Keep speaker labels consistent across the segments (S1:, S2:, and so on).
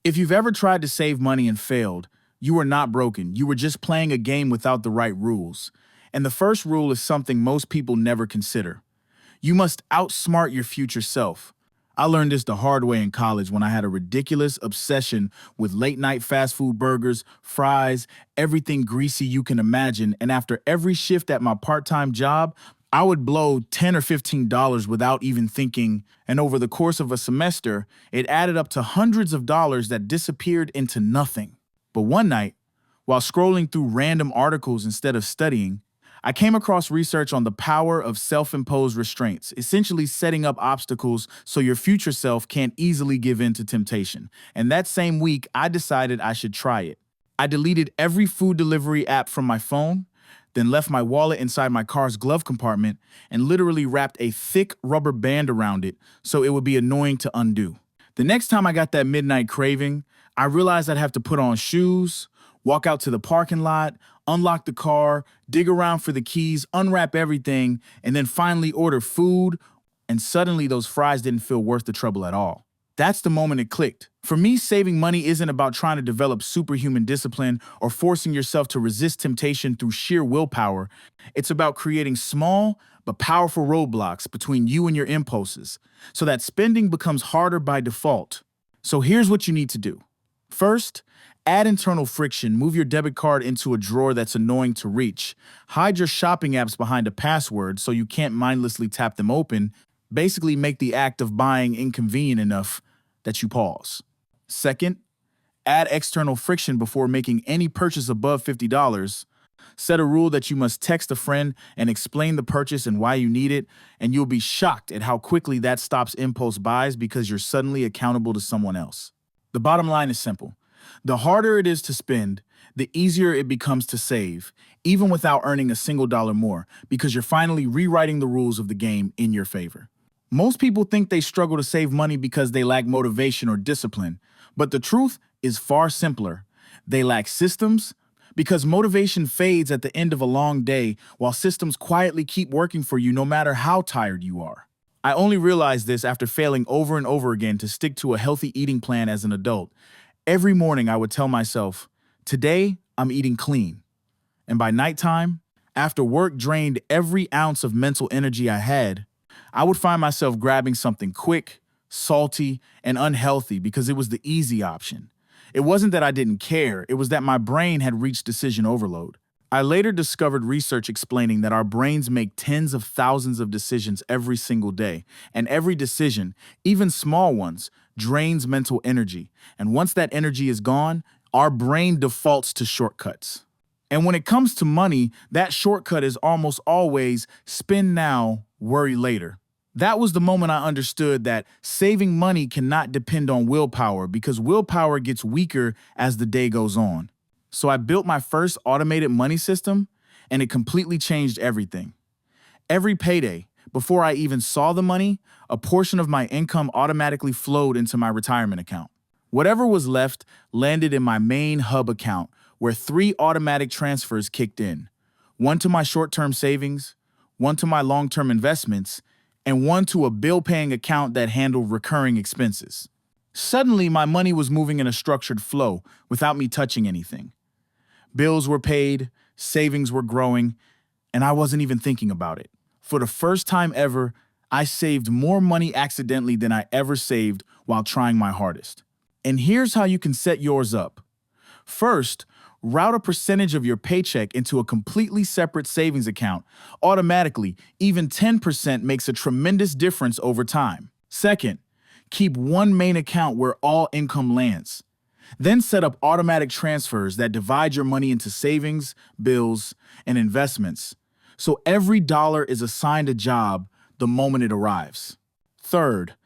S1: If you've ever tried to save money and failed, you are not broken. You were just playing a game without the right rules. And the first rule is something most people never consider. You must outsmart your future self. I learned this the hard way in college when I had a ridiculous obsession with late night fast food burgers, fries, everything greasy you can imagine. And after every shift at my part time job, I would blow $10 or $15 without even thinking. And over the course of a semester, it added up to hundreds of dollars that disappeared into nothing. But one night, while scrolling through random articles instead of studying, I came across research on the power of self-imposed restraints, essentially setting up obstacles so your future self can't easily give in to temptation. And that same week, I decided I should try it. I deleted every food delivery app from my phone, then left my wallet inside my car's glove compartment and literally wrapped a thick rubber band around it so it would be annoying to undo. The next time I got that midnight craving, I realized I'd have to put on shoes, walk out to the parking lot, unlock the car, dig around for the keys, unwrap everything, and then finally order food, and suddenly those fries didn't feel worth the trouble at all. That's the moment it clicked. For me, saving money isn't about trying to develop superhuman discipline or forcing yourself to resist temptation through sheer willpower. It's about creating small but powerful roadblocks between you and your impulses so that spending becomes harder by default. So here's what you need to do. First, add internal friction. Move your debit card into a drawer that's annoying to reach. Hide your shopping apps behind a password so you can't mindlessly tap them open. Basically, make the act of buying inconvenient enough that you pause. Second, add external friction before making any purchase above $50. Set a rule that you must text a friend and explain the purchase and why you need it, and you'll be shocked at how quickly that stops impulse buys because you're suddenly accountable to someone else. The bottom line is simple. The harder it is to spend, the easier it becomes to save, even without earning a single dollar more, because you're finally rewriting the rules of the game in your favor. Most people think they struggle to save money because they lack motivation or discipline, but the truth is far simpler. They lack systems because motivation fades at the end of a long day while systems quietly keep working for you no matter how tired you are. I only realized this after failing over and over again to stick to a healthy eating plan as an adult. Every morning I would tell myself, today I'm eating clean. And by nighttime, after work drained every ounce of mental energy I had, I would find myself grabbing something quick, salty, and unhealthy because it was the easy option. It wasn't that I didn't care, it was that my brain had reached decision overload. I later discovered research explaining that our brains make tens of thousands of decisions every single day, and every decision, even small ones, drains mental energy. And once that energy is gone, our brain defaults to shortcuts. And when it comes to money, that shortcut is almost always spend now, worry later. That was the moment I understood that saving money cannot depend on willpower because willpower gets weaker as the day goes on. So I built my first automated money system, and it completely changed everything. Every payday, before I even saw the money, a portion of my income automatically flowed into my retirement account. Whatever was left landed in my main hub account, where 3 automatic transfers kicked in. One to my short-term savings, one to my long-term investments, and one to a bill-paying account that handled recurring expenses. Suddenly, my money was moving in a structured flow without me touching anything. Bills were paid, savings were growing, and I wasn't even thinking about it. For the first time ever, I saved more money accidentally than I ever saved while trying my hardest. And here's how you can set yours up. First, route a percentage of your paycheck into a completely separate savings account. Automatically, even 10% makes a tremendous difference over time. Second, keep one main account where all income lands. Then set up automatic transfers that divide your money into savings, bills, and investments. So every dollar is assigned a job the moment it arrives. Third,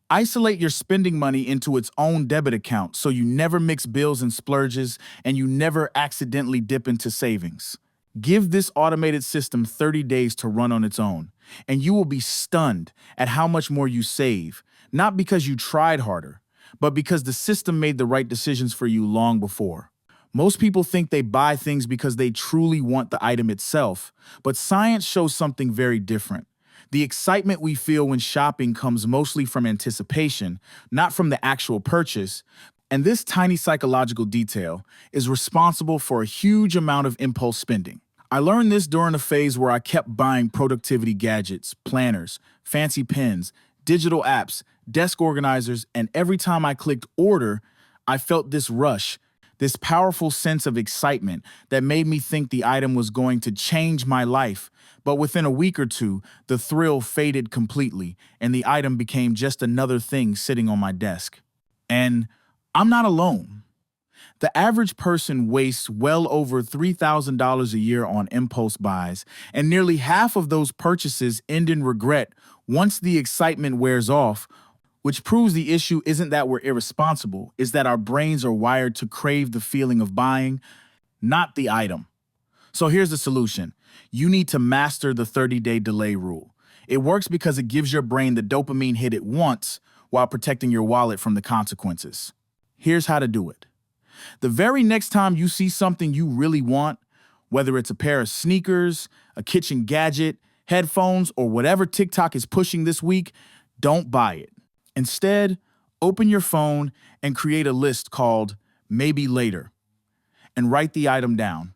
S1: isolate your spending money into its own debit account so you never mix bills and splurges and you never accidentally dip into savings. Give this automated system 30 days to run on its own, and you will be stunned at how much more you save, not because you tried harder, but because the system made the right decisions for you long before. Most people think they buy things because they truly want the item itself, but science shows something very different. The excitement we feel when shopping comes mostly from anticipation, not from the actual purchase. And this tiny psychological detail is responsible for a huge amount of impulse spending. I learned this during a phase where I kept buying productivity gadgets, planners, fancy pens, digital apps, desk organizers, and every time I clicked order, I felt this rush, this powerful sense of excitement that made me think the item was going to change my life. But within a week or two, the thrill faded completely, and the item became just another thing sitting on my desk. And I'm not alone. The average person wastes well over $3,000 a year on impulse buys, and nearly half of those purchases end in regret once the excitement wears off, which proves the issue isn't that we're irresponsible, is that our brains are wired to crave the feeling of buying, not the item. So here's the solution. You need to master the 30-day delay rule. It works because it gives your brain the dopamine hit it wants while protecting your wallet from the consequences. Here's how to do it. The very next time you see something you really want, whether it's a pair of sneakers, a kitchen gadget, headphones, or whatever TikTok is pushing this week, don't buy it. Instead, open your phone and create a list called Maybe Later and write the item down.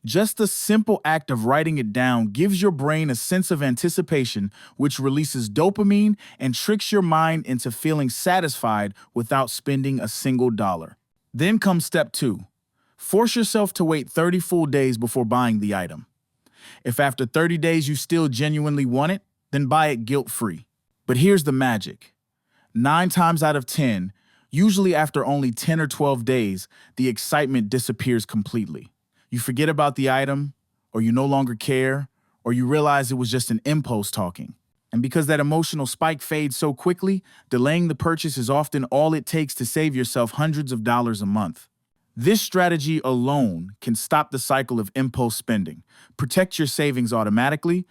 S1: Just the simple act of writing it down gives your brain a sense of anticipation, which releases dopamine and tricks your mind into feeling satisfied without spending a single dollar. Then comes step 2. Force yourself to wait 30 full days before buying the item. If after 30 days you still genuinely want it, then buy it guilt-free. But here's the magic. 9 times out of 10, usually after only 10 or 12 days, the excitement disappears completely. You forget about the item, or you no longer care, or you realize it was just an impulse talking. And because that emotional spike fades so quickly, delaying the purchase is often all it takes to save yourself hundreds of dollars a month. This strategy alone can stop the cycle of impulse spending, protect your savings automatically,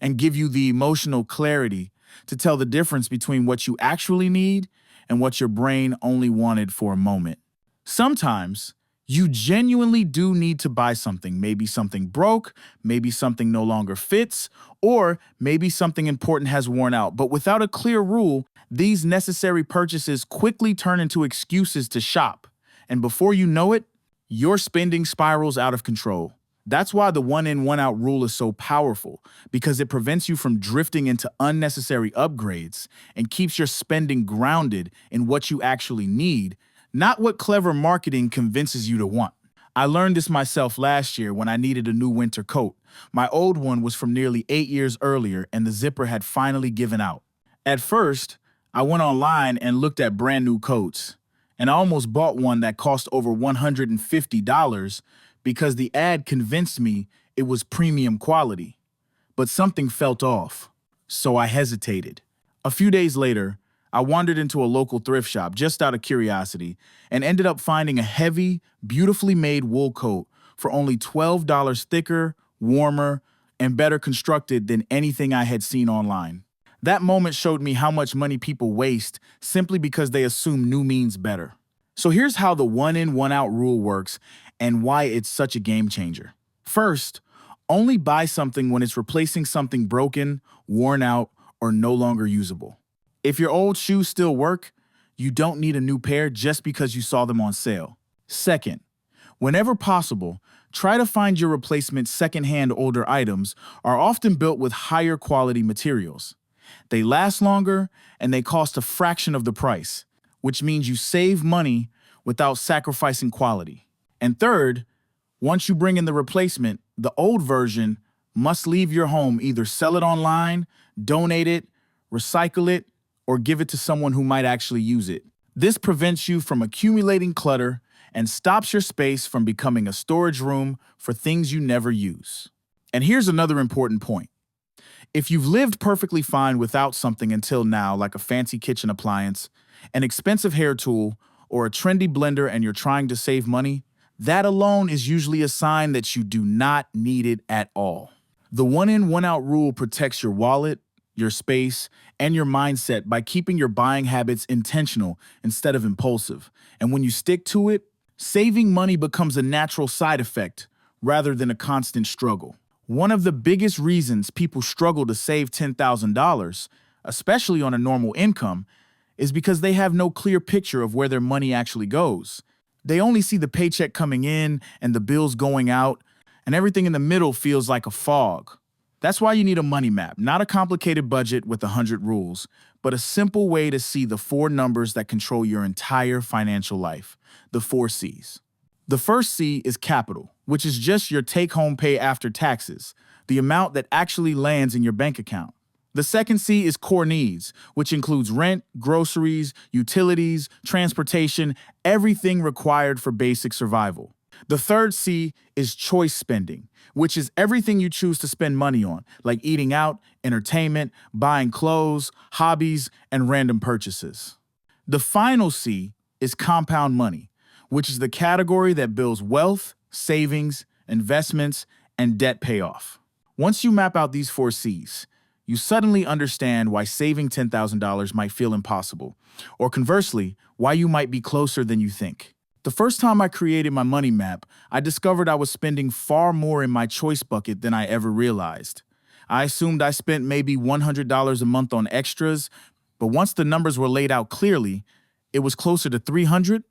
S1: and give you the emotional clarity to tell the difference between what you actually need and what your brain only wanted for a moment. Sometimes, you genuinely do need to buy something. Maybe something broke, maybe something no longer fits, or maybe something important has worn out. But without a clear rule, these necessary purchases quickly turn into excuses to shop. And before you know it, your spending spirals out of control. That's why the one in, one out rule is so powerful, because it prevents you from drifting into unnecessary upgrades and keeps your spending grounded in what you actually need, not what clever marketing convinces you to want. I learned this myself last year when I needed a new winter coat. My old one was from nearly 8 years earlier, and the zipper had finally given out. At first, I went online and looked at brand new coats, and I almost bought one that cost over $150 because the ad convinced me it was premium quality. But something felt off, so I hesitated. A few days later, I wandered into a local thrift shop just out of curiosity and ended up finding a heavy, beautifully made wool coat for only $12 thicker, warmer, and better constructed than anything I had seen online. That moment showed me how much money people waste simply because they assume new means better. So here's how the one in, one out rule works and why it's such a game changer. First, only buy something when it's replacing something broken, worn out, or no longer usable. If your old shoes still work, you don't need a new pair just because you saw them on sale. Second, whenever possible, try to find your replacement secondhand. Older items are often built with higher quality materials. They last longer and they cost a fraction of the price, which means you save money without sacrificing quality. And third, once you bring in the replacement, the old version must leave your home. Either sell it online, donate it, recycle it, or give it to someone who might actually use it. This prevents you from accumulating clutter and stops your space from becoming a storage room for things you never use. And here's another important point. If you've lived perfectly fine without something until now, like a fancy kitchen appliance, an expensive hair tool, or a trendy blender, and you're trying to save money, that alone is usually a sign that you do not need it at all. The one in, one out rule protects your wallet, your space, and your mindset by keeping your buying habits intentional instead of impulsive. And when you stick to it, saving money becomes a natural side effect rather than a constant struggle. One of the biggest reasons people struggle to save $10,000, especially on a normal income, is because they have no clear picture of where their money actually goes. They only see the paycheck coming in and the bills going out, and everything in the middle feels like a fog. That's why you need a money map, not a complicated budget with 100 rules, but a simple way to see the four numbers that control your entire financial life, the four C's. The first C is capital, which is just your take-home pay after taxes, the amount that actually lands in your bank account. The second C is core needs, which includes rent, groceries, utilities, transportation, everything required for basic survival. The third C is choice spending, which is everything you choose to spend money on, like eating out, entertainment, buying clothes, hobbies, and random purchases. The final C is compound money, which is the category that builds wealth, savings, investments, and debt payoff. Once you map out these four C's, you suddenly understand why saving $10,000 might feel impossible, or conversely, why you might be closer than you think. The first time I created my money map, I discovered I was spending far more in my choice bucket than I ever realized. I assumed I spent maybe $100 a month on extras, but once the numbers were laid out clearly, it was closer to $300,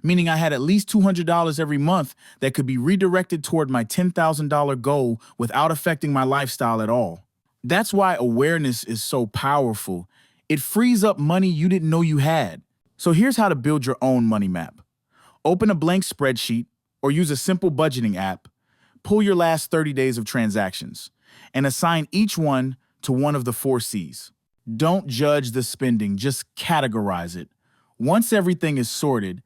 S1: meaning I had at least $200 every month that could be redirected toward my $10,000 goal without affecting my lifestyle at all. That's why awareness is so powerful. It frees up money you didn't know you had. So here's how to build your own money map. Open a blank spreadsheet or use a simple budgeting app. Pull your last 30 days of transactions and assign each one to one of the four C's. Don't judge the spending, just categorize it. Once everything is sorted,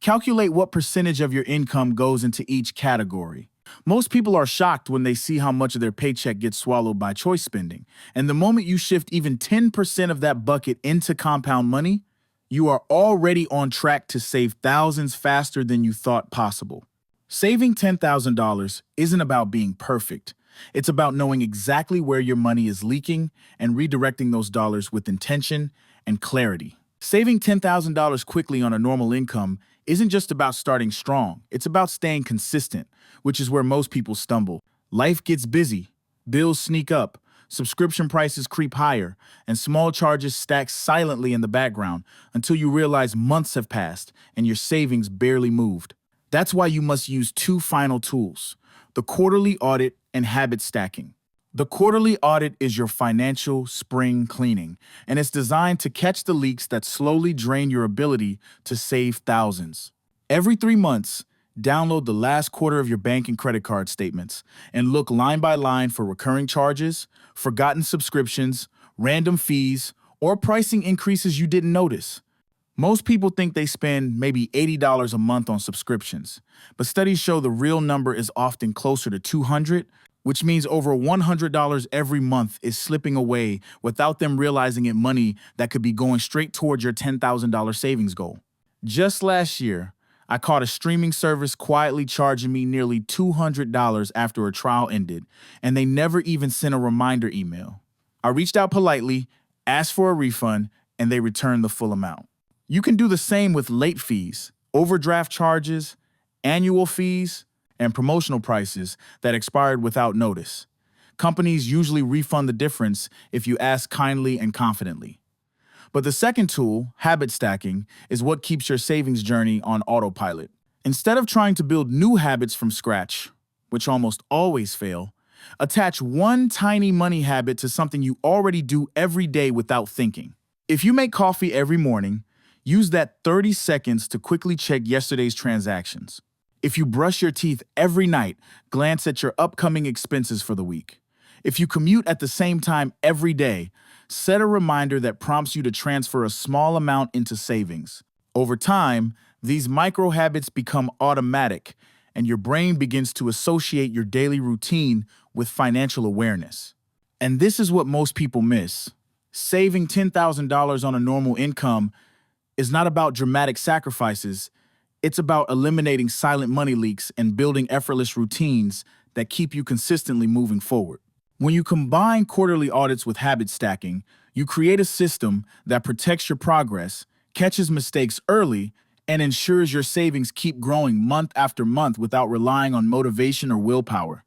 S1: calculate what percentage of your income goes into each category. Most people are shocked when they see how much of their paycheck gets swallowed by choice spending. And the moment you shift even 10% of that bucket into compound money, you are already on track to save thousands faster than you thought possible. Saving $10,000 isn't about being perfect. It's about knowing exactly where your money is leaking and redirecting those dollars with intention and clarity. Saving $10,000 quickly on a normal income isn't just about starting strong. It's about staying consistent, which is where most people stumble. Life gets busy, bills sneak up, subscription prices creep higher, and small charges stack silently in the background until you realize months have passed and your savings barely moved. That's why you must use two final tools: the quarterly audit and habit stacking. The quarterly audit is your financial spring cleaning, and it's designed to catch the leaks that slowly drain your ability to save thousands. Every 3 months, download the last quarter of your bank and credit card statements and look line by line for recurring charges, forgotten subscriptions, random fees, or pricing increases you didn't notice. Most people think they spend maybe $80 a month on subscriptions, but studies show the real number is often closer to $200, which means over $100 every month is slipping away without them realizing it, money that could be going straight towards your $10,000 savings goal. Just last year, I caught a streaming service quietly charging me nearly $200 after a trial ended, and they never even sent a reminder email. I reached out politely, asked for a refund, and they returned the full amount. You can do the same with late fees, overdraft charges, annual fees, and promotional prices that expired without notice. Companies usually refund the difference if you ask kindly and confidently. But the second tool, habit stacking, is what keeps your savings journey on autopilot. Instead of trying to build new habits from scratch, which almost always fail, attach one tiny money habit to something you already do every day without thinking. If you make coffee every morning, use that 30 seconds to quickly check yesterday's transactions. If you brush your teeth every night, glance at your upcoming expenses for the week. If you commute at the same time every day, set a reminder that prompts you to transfer a small amount into savings. Over time, these micro habits become automatic, and your brain begins to associate your daily routine with financial awareness. And this is what most people miss. Saving $10,000 on a normal income is not about dramatic sacrifices. It's about eliminating silent money leaks and building effortless routines that keep you consistently moving forward. When you combine quarterly audits with habit stacking, you create a system that protects your progress, catches mistakes early, and ensures your savings keep growing month after month without relying on motivation or willpower.